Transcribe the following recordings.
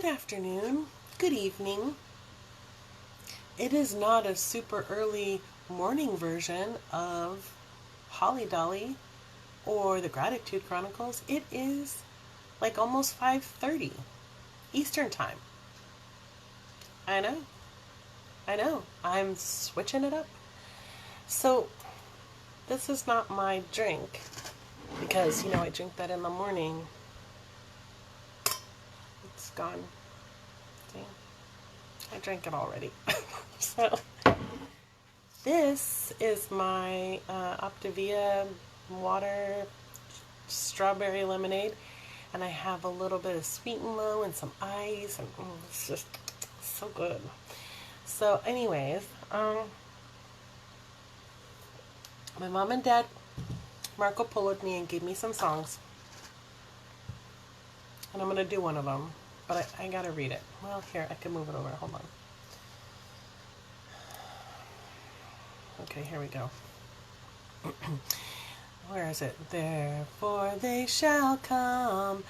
Good afternoon, good evening. It is not a super early morning version of Holly Dolly or the Gratitude Chronicles. It is like almost 5:30 Eastern Time. I know. I'm switching it up. So, this is not my drink because, I drink that in the morning. It's gone. See? I drank it already. So, this is my Optavia water strawberry lemonade, and I have a little bit of sweet and low and some ice, and it's just so good. So, anyways, my mom and dad Marco Polo'd me and gave me some songs, and I'm gonna do one of them, but I gotta read it. Well, here, I can move it over. Hold on. Okay, here we go. Where is it? Therefore they shall come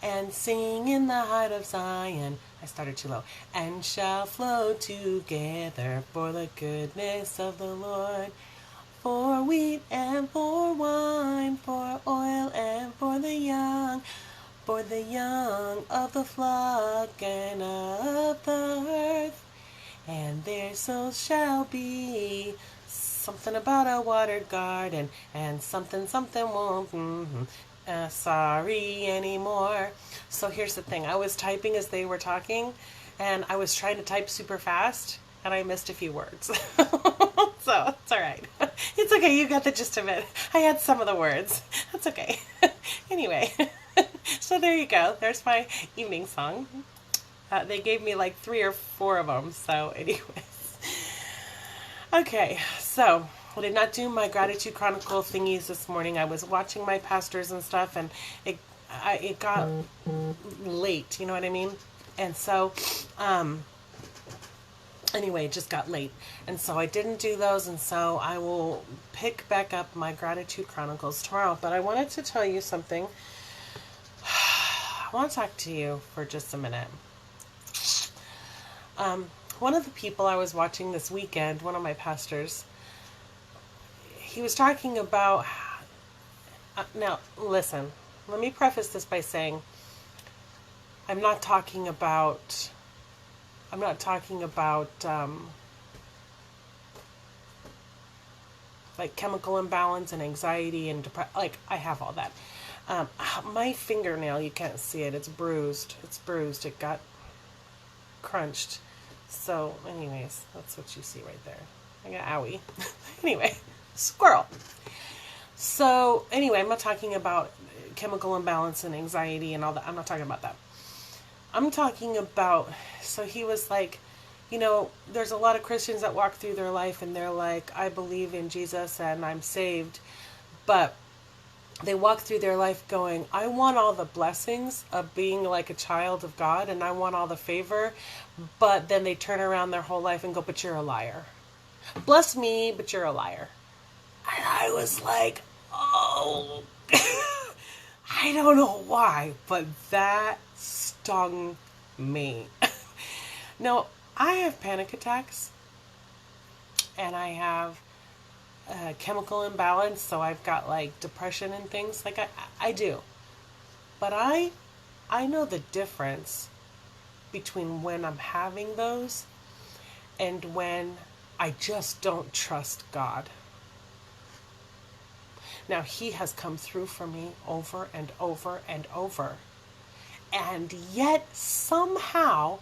and sing in the height of Zion. I started too low. And shall flow together for the goodness of the Lord. For wheat and for wine, for oil and for the young of the flock and of the earth. And their souls shall be something about a watered garden, and something won't sorry anymore. So here's the thing. I was typing as they were talking, and I was trying to type super fast, and I missed a few words. So it's all right. It's okay. You got the gist of it. I had some of the words. That's okay. Anyway, so there you go. There's my evening song. They gave me like 3 or 4 of them. So anyways. Okay, so I did not do my Gratitude Chronicle thingies this morning. I was watching my pastors and stuff, and it got late, you know what I mean? And so, anyway, it just got late. And so I didn't do those, and so I will pick back up my Gratitude Chronicles tomorrow. But I wanted to tell you something. I want to talk to you for just a minute. One of the people I was watching this weekend, one of my pastors, he was talking about, now listen, let me preface this by saying, I'm not talking about like chemical imbalance and anxiety and depression. Like, I have all that. My fingernail, you can't see it, it's bruised, it got crunched. So, anyways, that's what you see right there. I got owie. Anyway, squirrel. So, anyway, I'm not talking about chemical imbalance and anxiety and all that. I'm not talking about that. I'm talking about, so he was like, there's a lot of Christians that walk through their life and they're like, I believe in Jesus and I'm saved. But they walk through their life going, I want all the blessings of being like a child of God, and I want all the favor, but then they turn around their whole life and go, but you're a liar. Bless me, but you're a liar. And I was like, oh, I don't know why, but that stung me. Now, I have panic attacks, and I have chemical imbalance, so I've got like depression and things like I do. But I know the difference between when I'm having those and when I just don't trust God. Now, he has come through for me over and over and over. And yet somehow,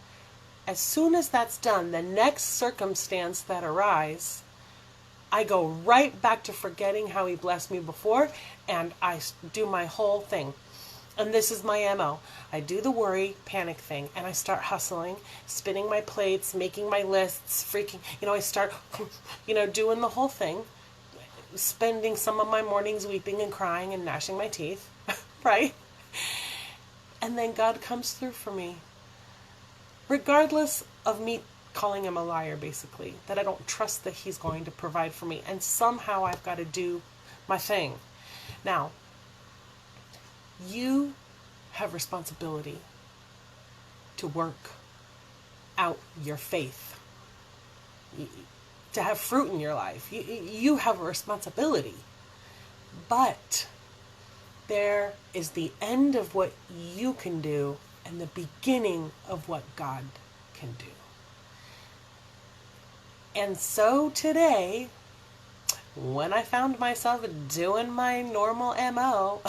as soon as that's done, the next circumstance that arises, I go right back to forgetting how he blessed me before, and I do my whole thing. And this is my MO. I do the worry, panic thing, and I start hustling, spinning my plates, making my lists, freaking, I start, doing the whole thing, spending some of my mornings weeping and crying and gnashing my teeth, right? And then God comes through for me, regardless of me calling him a liar, basically, that I don't trust that he's going to provide for me, and somehow I've got to do my thing. Now, you have responsibility to to work out your faith, to have fruit in your life. You have a responsibility. But there is the end of what you can do and the beginning of what God can do. And so today, when I found myself doing my normal MO,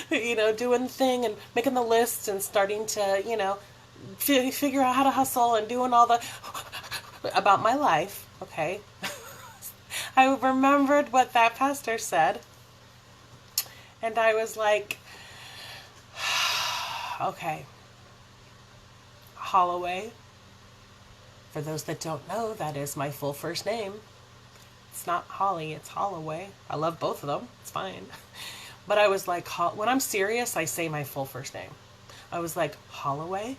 doing the thing and making the lists and starting to, figure out how to hustle and doing all the about my life, okay? I remembered what that pastor said, and I was like, okay, Holloway. For those that don't know, that is my full first name. It's not Holly, it's Holloway. I love both of them. It's fine. But I was like, when I'm serious, I say my full first name. I was like, Holloway,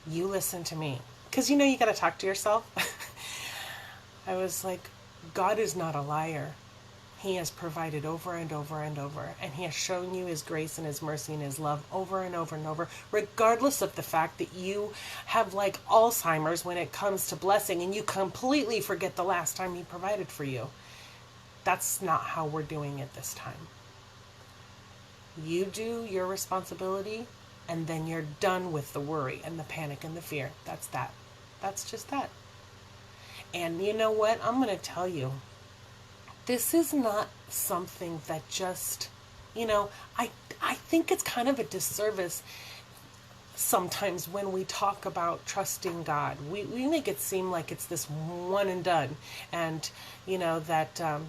you listen to me. Because you got to talk to yourself. I was like, God is not a liar. He has provided over and over and over. And he has shown you his grace and his mercy and his love over and over and over, regardless of the fact that you have like Alzheimer's when it comes to blessing and you completely forget the last time he provided for you. That's not how we're doing it this time. You do your responsibility, and then you're done with the worry and the panic and the fear. That's that. That's just that. And you know what? I'm going to tell you, this is not something that just, I think it's kind of a disservice sometimes when we talk about trusting God. We make it seem like it's this one and done. And, that,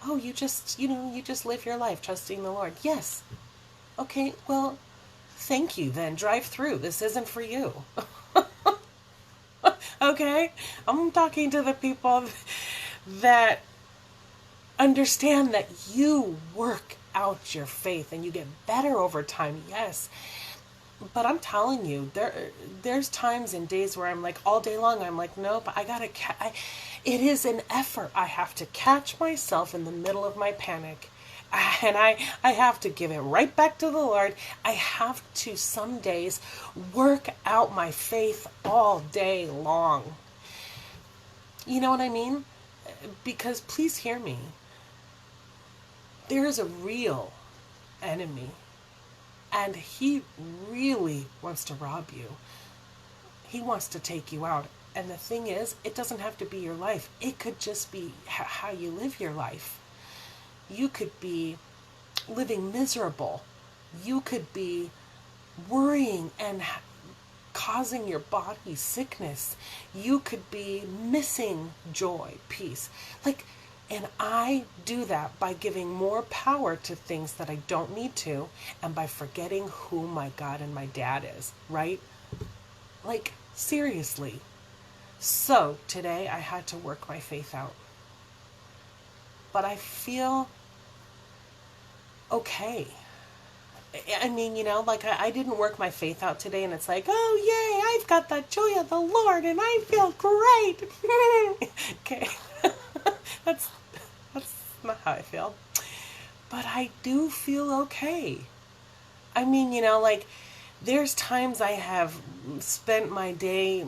you just live your life trusting the Lord. Yes. Okay, well, thank you then. Drive through. This isn't for you. Okay? I'm talking to the people that understand that you work out your faith and you get better over time. Yes. But I'm telling you, there's times and days where I'm like, all day long, I'm like, nope, it is an effort. I have to catch myself in the middle of my panic. And I have to give it right back to the Lord. I have to some days work out my faith all day long. You know what I mean? Because please hear me. There is a real enemy. And he really wants to rob you. He wants to take you out. And the thing is, it doesn't have to be your life. It could just be how you live your life. You could be living miserable. You could be worrying and causing your body sickness. You could be missing joy, peace. And I do that by giving more power to things that I don't need to, and by forgetting who my God and my dad is, right? Seriously. So today I had to work my faith out. But I feel okay. I mean, I didn't work my faith out today and it's like, oh, yay, I've got the joy of the Lord and I feel great. Okay. That's not how I feel. But I do feel okay. I mean, there's times I have spent my day,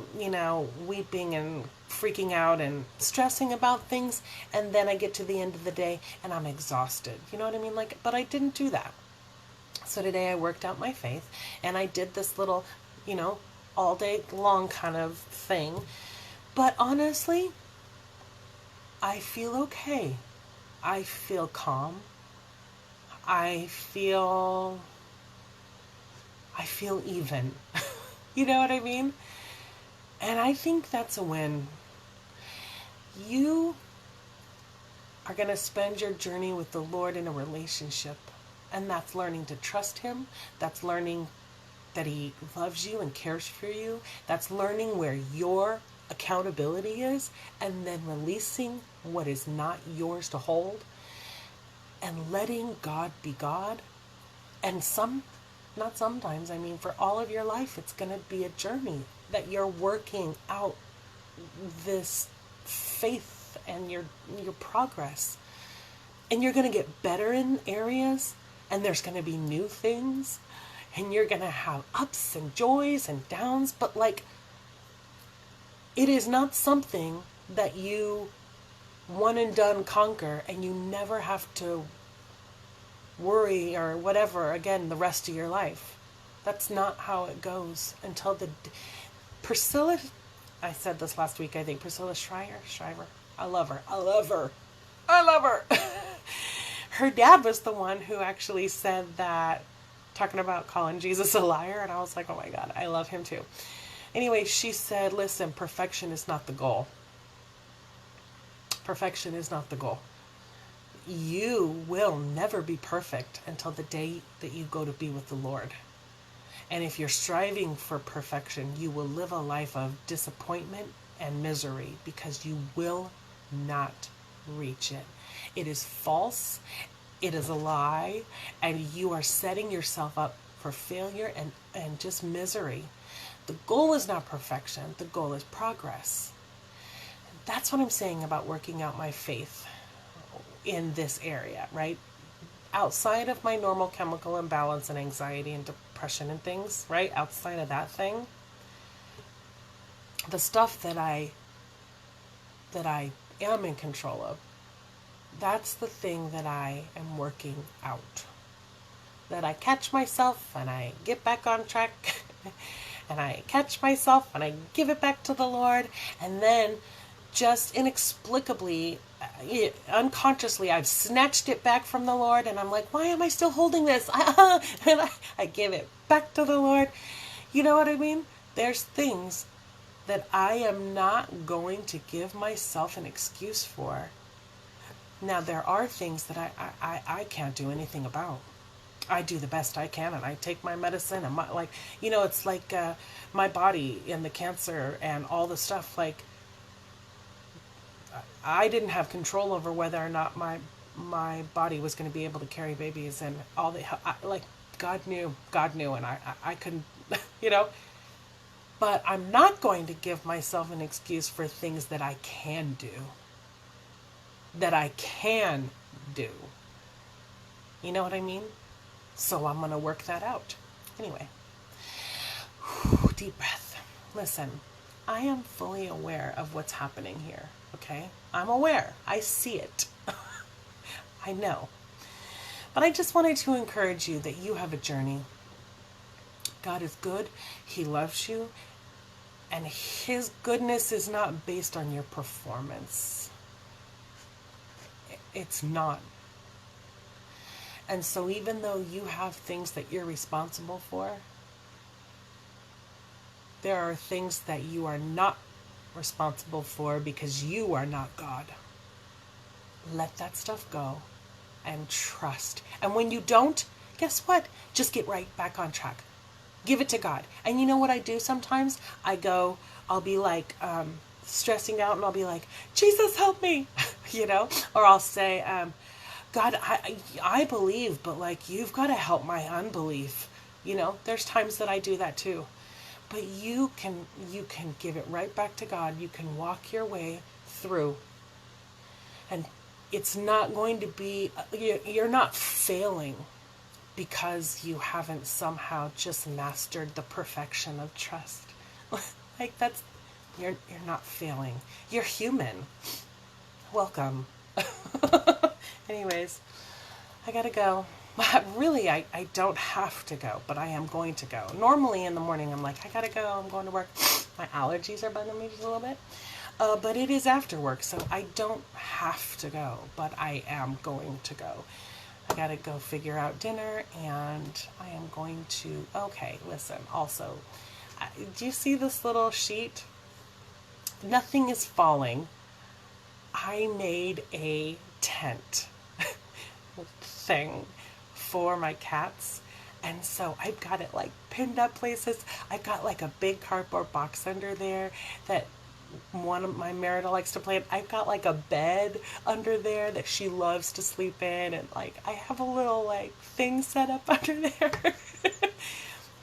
weeping and freaking out and stressing about things, and then I get to the end of the day and I'm exhausted. You know what I mean? But I didn't do that. So today I worked out my faith and I did this little, all day long kind of thing. But honestly, I feel okay. I feel calm. I feel even. You know what I mean? And I think that's a win. You are going to spend your journey with the Lord in a relationship. And that's learning to trust him. That's learning that he loves you and cares for you. That's learning where your accountability is, and then releasing what is not yours to hold, and letting God be God. And not sometimes, I mean for all of your life, it's going to be a journey that you're working out this faith and your progress. And you're going to get better in areas, and there's going to be new things. and you're going to have ups and joys and downs, but like, it is not something that you one and done conquer and you never have to worry or whatever again the rest of your life. That's not how it goes until Priscilla, I said this last week, I think, Priscilla Shriver. I love her. Her dad was the one who actually said that, talking about calling Jesus a liar, and I was like, oh my God, I love him too. Anyway, she said, listen, perfection is not the goal. Perfection is not the goal. You will never be perfect until the day that you go to be with the Lord. And if you're striving for perfection, you will live a life of disappointment and misery because you will not reach it. It is false. It is a lie. And you are setting yourself up for failure and just misery. The goal is not perfection. The goal is progress. That's what I'm saying about working out my faith in this area, right? Outside of my normal chemical imbalance and anxiety and depression and things, right? Outside of that thing, the stuff that I am in control of, that's the thing that I am working out. That I catch myself and I get back on track and I catch myself and I give it back to the Lord, and then just inexplicably, unconsciously, I've snatched it back from the Lord, and I'm like, why am I still holding this? And I give it back to the Lord. You know what I mean? There's things that I am not going to give myself an excuse for. Now, there are things that I can't do anything about. I do the best I can, and I take my medicine, and it's like my body and the cancer and all the stuff, like, I didn't have control over whether or not my body was going to be able to carry babies and all the, God knew, and I couldn't, but I'm not going to give myself an excuse for things that I can do. You know what I mean? So I'm going to work that out. Anyway, deep breath. Listen, I am fully aware of what's happening here. Okay? I'm aware. I see it. I know. But I just wanted to encourage you that you have a journey. God is good. He loves you. And His goodness is not based on your performance. It's not. And so even though you have things that you're responsible for, there are things that you are not responsible for because you are not God. Let that stuff go and trust. And when you don't, guess what? Just get right back on track. Give it to God. And you know what I do sometimes? I'll be like stressing out, and I'll be like, Jesus, help me, or I'll say, God, I believe, but like, you've got to help my unbelief. There's times that I do that too. But you can give it right back to God. You can walk your way through. And it's not going to be, you're not failing because you haven't somehow just mastered the perfection of trust. You're not failing. You're human. Welcome. Anyways, I gotta go. Really, I don't have to go, but I am going to go. Normally in the morning, I'm like, I gotta go, I'm going to work. My allergies are bugging me just a little bit. But it is after work, so I don't have to go, but I am going to go. I gotta go figure out dinner, and I am going to, okay, listen, also, do you see this little sheet? Nothing is falling. I made a tent thing for my cats, and so I've got it like pinned up places. I've got like a big cardboard box under there that one of my Merida likes to play in. I've got like a bed under there that she loves to sleep in, and like I have a little like thing set up under there.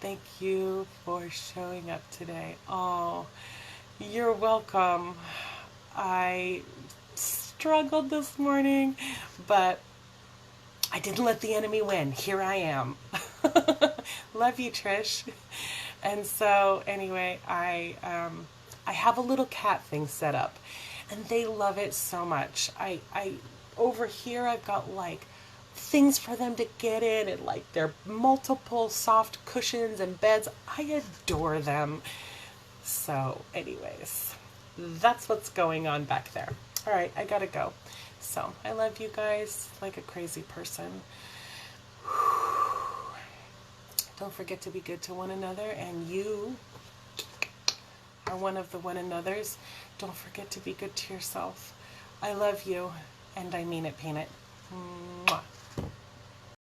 Thank you for showing up today. Oh, you're welcome. I struggled this morning, but I didn't let the enemy win. Here I am. Love you, Trish. And so anyway, I have a little cat thing set up, and they love it so much. I over here I've got like things for them to get in, and like their multiple soft cushions and beds. I adore them. So anyways, that's what's going on back there. All right, I gotta go. So I love you guys like a crazy person. Don't forget to be good to one another, and you are one of the one another's. Don't forget to be good to yourself. I love you, and I mean it, Paint It. Mwah.